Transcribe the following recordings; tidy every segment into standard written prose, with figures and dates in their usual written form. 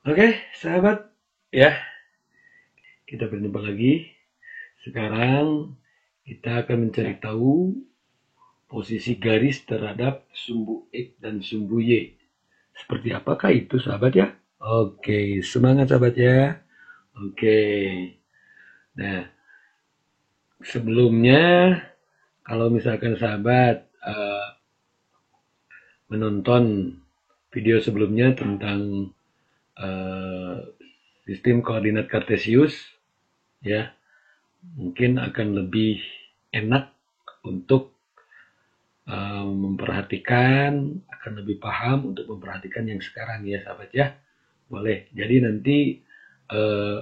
Oke, sahabat, ya, kita berjumpa lagi. Sekarang kita akan mencari tahu posisi garis terhadap sumbu X dan sumbu Y. Seperti apakah itu, sahabat ya? Oke, semangat sahabat ya. Oke. Nah, sebelumnya kalau misalkan sahabat menonton video sebelumnya tentang eh, sistem koordinat kartesius, ya, mungkin akan lebih enak untuk memperhatikan, akan lebih paham untuk memperhatikan yang sekarang ya sahabat ya. Boleh. Jadi nanti eh,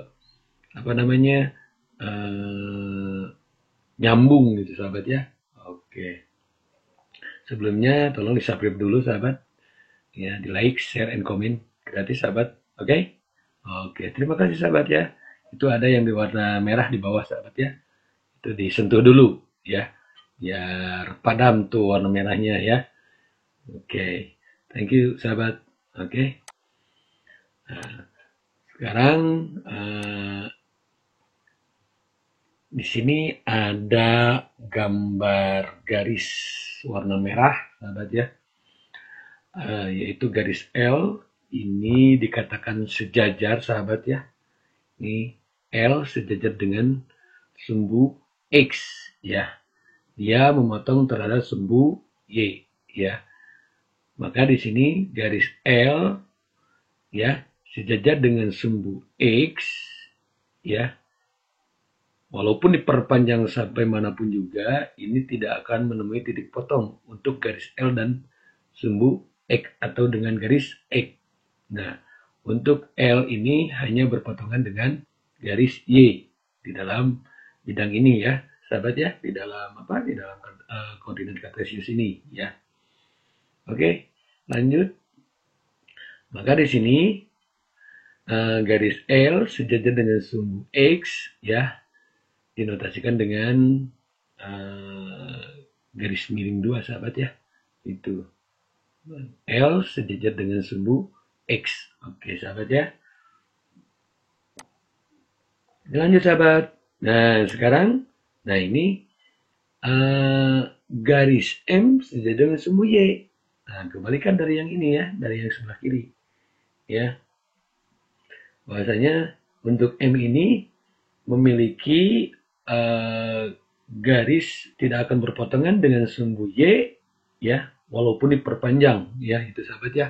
apa namanya eh, nyambung gitu sahabat ya. Oke. Sebelumnya tolong di subscribe dulu sahabat. Ya, di like, share, and comment gratis sahabat. Oke. Oke. Terima kasih sahabat ya. Itu ada yang berwarna merah di bawah sahabat ya. Itu disentuh dulu ya. Biar padam tuh warna merahnya ya. Oke, thank you sahabat. Oke, sekarang di sini ada gambar garis warna merah, sahabat ya, yaitu garis L. Ini dikatakan sejajar, sahabat ya. Ini L sejajar dengan sumbu X ya. Dia memotong terhadap sumbu Y ya. Maka di sini garis L ya sejajar dengan sumbu X ya, walaupun diperpanjang sampai manapun juga ini tidak akan menemui titik potong untuk garis L dan sumbu X atau dengan garis X. Nah, untuk L ini hanya berpotongan dengan garis Y di dalam bidang ini ya sahabat ya, di dalam koordinat kartesius ini ya. Oke, lanjut. Maka di sini garis L sejajar dengan sumbu X ya, dinotasikan dengan garis miring 2 sahabat ya. Itu L sejajar dengan sumbu X. Oke sahabat ya. Lanjut sahabat. Nah sekarang, nah ini garis M sejajar dengan sumbu Y. Nah kebalikan dari yang ini ya, dari yang sebelah kiri ya. Bahwasanya untuk M ini memiliki garis tidak akan berpotongan dengan sumbu Y ya, walaupun diperpanjang ya, itu sahabat ya.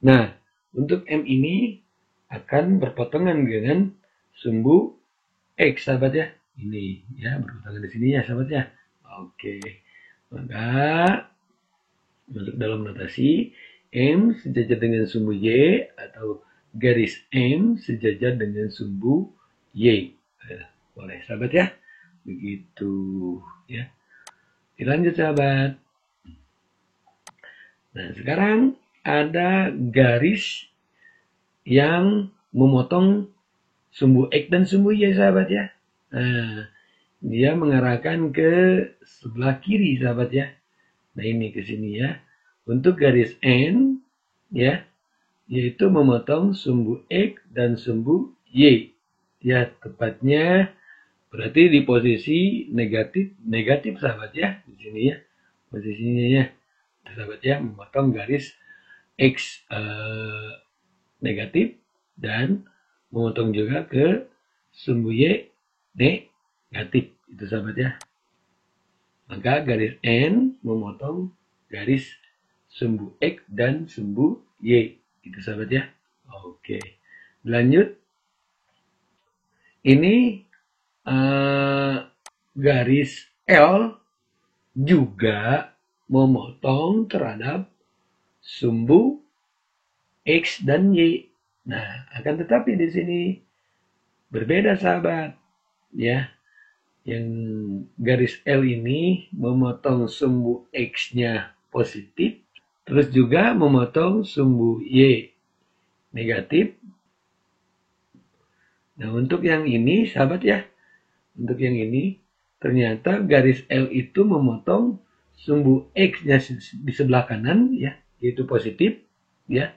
Nah, untuk M ini akan berpotongan dengan sumbu X sahabat ya. Ini ya, berpotongan di sini ya sahabat ya. Oke. Maka masuk dalam notasi M sejajar dengan sumbu Y atau garis M sejajar dengan sumbu Y. Boleh sahabat ya. Begitu ya. Dilanjut sahabat. Nah, sekarang ada garis yang memotong sumbu X dan sumbu Y sahabat ya. Nah, dia mengarahkan ke sebelah kiri sahabat ya. Nah, ini ke sini ya. Untuk garis N ya, yaitu memotong sumbu X dan sumbu Y. Ya, tepatnya berarti di posisi negatif sahabat ya, di sini ya. Posisinya ya. Sahabat ya, memotong garis X negatif dan memotong juga ke sumbu Y negatif. Itu sahabat ya. Maka garis N memotong garis sumbu X dan sumbu Y. Itu sahabat ya. Oke. Lanjut. Ini garis L juga memotong terhadap sumbu X dan Y. Nah, akan tetapi di sini berbeda sahabat. Ya, yang garis L ini memotong sumbu X-nya positif, terus juga memotong sumbu Y negatif. Nah, untuk yang ini, sahabat ya, untuk yang ini, ternyata garis L itu memotong sumbu X-nya di sebelah kanan, ya, yaitu positif, ya,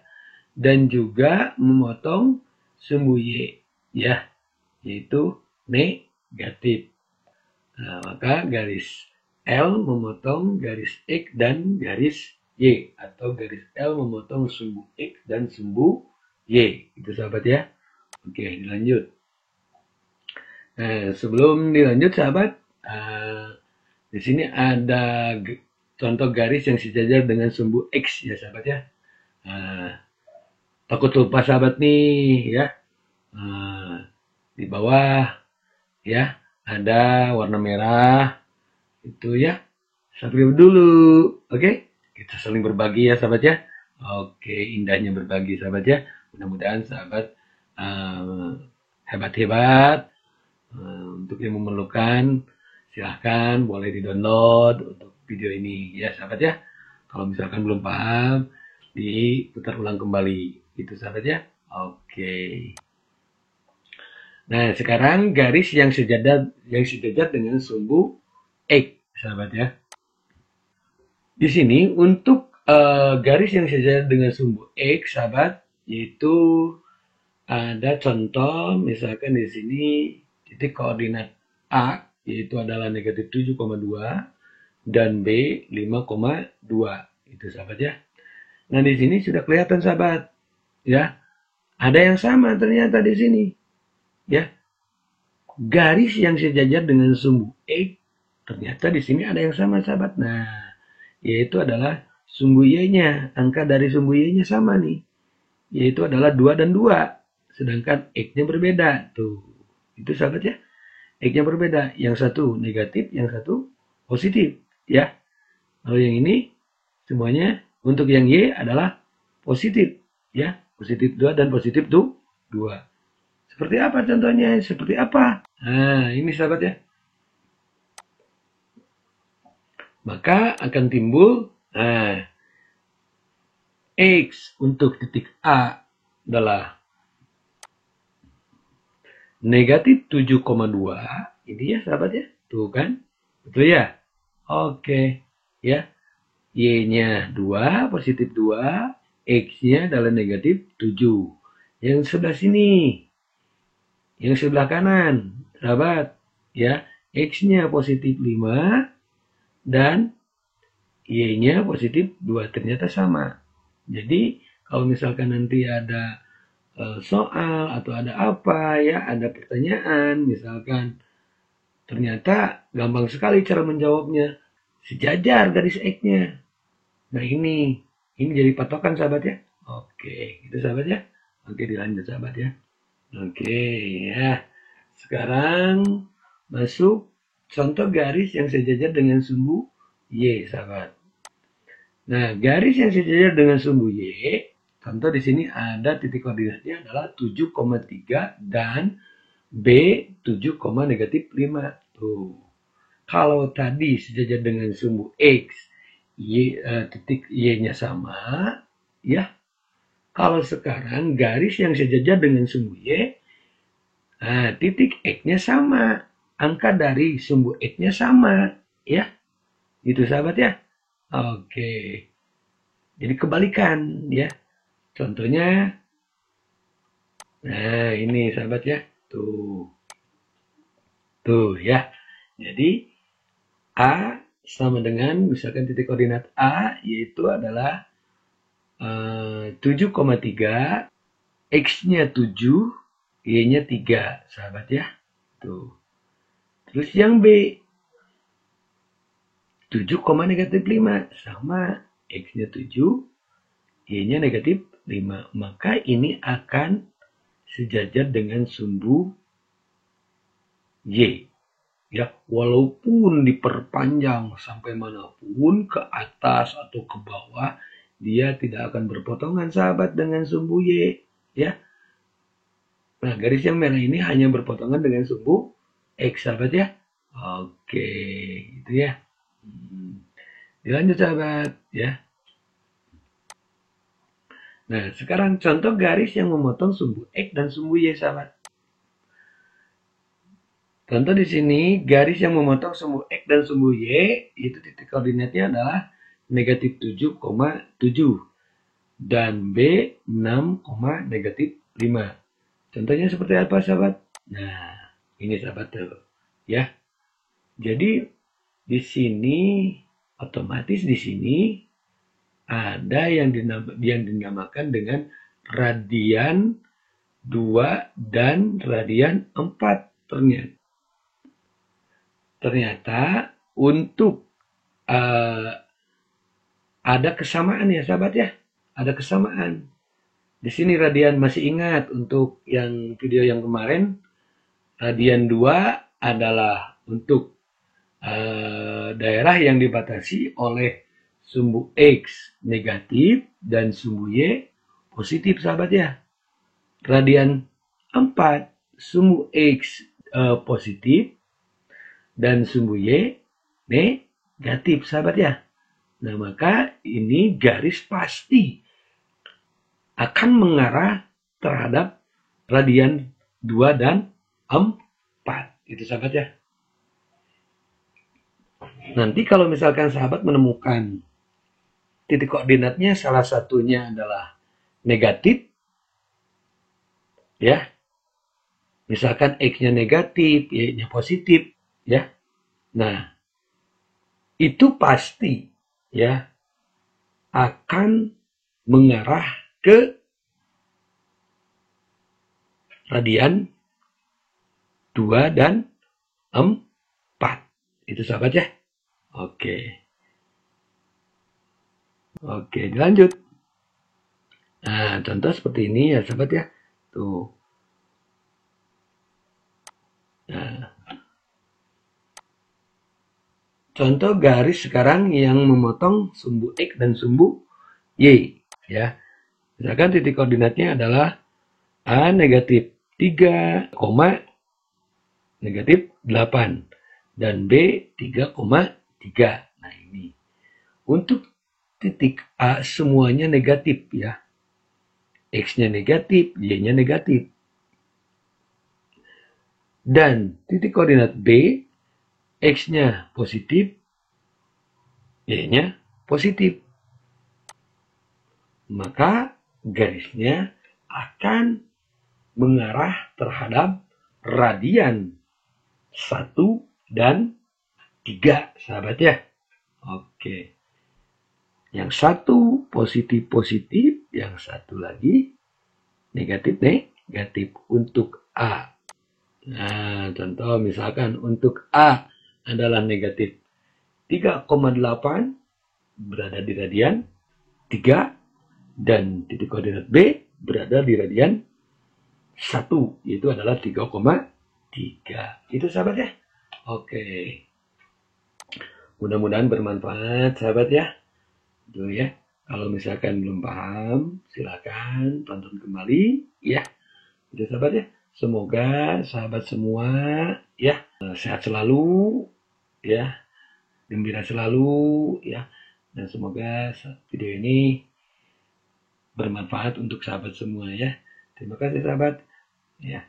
dan juga memotong sumbu Y, ya, yaitu negatif. Nah, maka garis L memotong garis X dan garis Y, atau garis L memotong sumbu X dan sumbu Y. Itu sahabat ya. Oke, dilanjut. Nah, sebelum dilanjut sahabat, di sini ada contoh garis yang sejajar dengan sumbu X ya sahabat ya. Takut lupa sahabat nih ya. Di bawah ya ada warna merah itu ya. Sampai dulu, oke? Kita saling berbagi ya sahabat ya. Oke, indahnya berbagi sahabat ya. Mudah-mudahan sahabat hebat-hebat. Untuk yang memerlukan silahkan boleh di-download untuk video ini ya sahabat ya. Kalau misalkan belum paham diputar ulang kembali itu sahabat ya. Oke. Nah sekarang garis yang sejajar dengan sumbu X sahabat ya. Di sini untuk garis yang sejajar dengan sumbu X sahabat, yaitu ada contoh misalkan di sini titik koordinat A yaitu adalah negatif 7,2 dan B 5,2 itu sahabat ya. Nah di sini sudah kelihatan sahabat ya, ada yang sama ternyata di sini ya, garis yang sejajar dengan sumbu X ternyata di sini ada yang sama sahabat. Nah yaitu adalah sumbu Y-nya, angka dari sumbu Y-nya sama nih, yaitu adalah 2 dan 2, sedangkan X-nya berbeda tuh. Itu sahabat ya, X-nya berbeda, yang satu negatif, yang satu positif ya. Lalu yang ini semuanya untuk yang Y adalah positif ya, positif 2 dan positif 2. Seperti apa contohnya? Seperti apa? Nah ini sahabat ya, maka akan timbul X untuk titik A adalah negatif 7,2. Ini ya sahabat ya. Tuh kan. Betul ya? Oke. Ya. Y-nya 2, positif 2. X-nya adalah negatif 7. Yang sebelah sini. Yang sebelah kanan. Sahabat. Ya. X-nya positif 5. Dan Y-nya positif 2. Ternyata sama. Jadi kalau misalkan nanti ada soal atau ada apa ya, ada pertanyaan misalkan, ternyata gampang sekali cara menjawabnya, sejajar garis X-nya. Nah ini jadi patokan sahabat ya. Oke, itu sahabat ya. Oke, dilanjut sahabat ya. Oke ya, sekarang masuk contoh garis yang sejajar dengan sumbu Y sahabat. Nah garis yang sejajar dengan sumbu Y, contoh di sini ada titik koordinatnya adalah 7,3 dan B 7, negatif 5. Tuh. Kalau tadi sejajar dengan sumbu X, titik Y-nya sama, ya. Kalau sekarang garis yang sejajar dengan sumbu Y, titik X-nya sama, angka dari sumbu X-nya sama, ya. Itu sahabat ya. Oke. Jadi kebalikan, ya. Contohnya, nah ini sahabat ya, tuh ya. Jadi A sama dengan misalkan titik koordinat A yaitu adalah 7,3, X-nya 7, Y-nya 3 sahabat ya. Tuh. Terus yang B 7, negatif 5 sama, X-nya 7, Y-nya negatif 5. Maka ini akan sejajar dengan sumbu Y. Ya, walaupun diperpanjang sampai manapun, ke atas atau ke bawah, dia tidak akan berpotongan sahabat dengan sumbu Y. Ya. Nah, garis yang merah ini hanya berpotongan dengan sumbu X sahabat ya. Oke, itu ya. Dilanjut sahabat ya. Nah, sekarang contoh garis yang memotong sumbu X dan sumbu Y, sahabat. Contoh di sini, garis yang memotong sumbu X dan sumbu Y, itu titik koordinatnya adalah negatif 7,7. dan B 6, -5. Contohnya seperti apa, sahabat? Nah, ini sahabat tuh, ya. Jadi di sini otomatis di sini ada yang dinamakan dengan radian 2 dan radian 4 ternyata. Ternyata untuk ada kesamaan ya sahabat ya. Ada kesamaan. Di sini radian masih ingat untuk yang video yang kemarin, radian 2 adalah untuk daerah yang dibatasi oleh sumbu X negatif dan sumbu Y positif sahabat ya. Radian 4 sumbu X positif dan sumbu Y negatif sahabat ya. Nah maka ini garis pasti akan mengarah terhadap radian 2 dan 4. Itu sahabat ya. Nanti kalau misalkan sahabat menemukan titik koordinatnya salah satunya adalah negatif, ya. Misalkan X-nya negatif, Y-nya positif, ya. Nah, itu pasti ya akan mengarah ke radian 2 dan 4. Itu sahabat ya. Oke. Oke, dilanjut. Nah, contoh seperti ini ya sahabat ya. Tuh. Nah. Contoh garis sekarang yang memotong sumbu X dan sumbu Y. Ya. Misalkan titik koordinatnya adalah A negatif 3, negatif 8 dan B 3,3. Nah ini. Untuk titik A semuanya negatif ya. X-nya negatif, Y-nya negatif. Dan titik koordinat B, X-nya positif, Y-nya positif. Maka garisnya akan mengarah terhadap radian 1 dan 3 sahabat ya. Oke. Yang satu positif-positif, yang satu lagi negatif-negatif untuk A. Nah, contoh misalkan untuk A adalah negatif 3,8 berada di radian 3 dan titik koordinat B berada di radian 1, yaitu adalah 3,3. Itu sahabat ya. Oke. Mudah-mudahan bermanfaat sahabat ya. Itu ya. Kalau misalkan belum paham, silakan tonton kembali ya. Itu sahabat ya. Semoga sahabat semua ya sehat selalu ya, gembira selalu ya. Dan semoga video ini bermanfaat untuk sahabat semua ya. Terima kasih sahabat. Ya.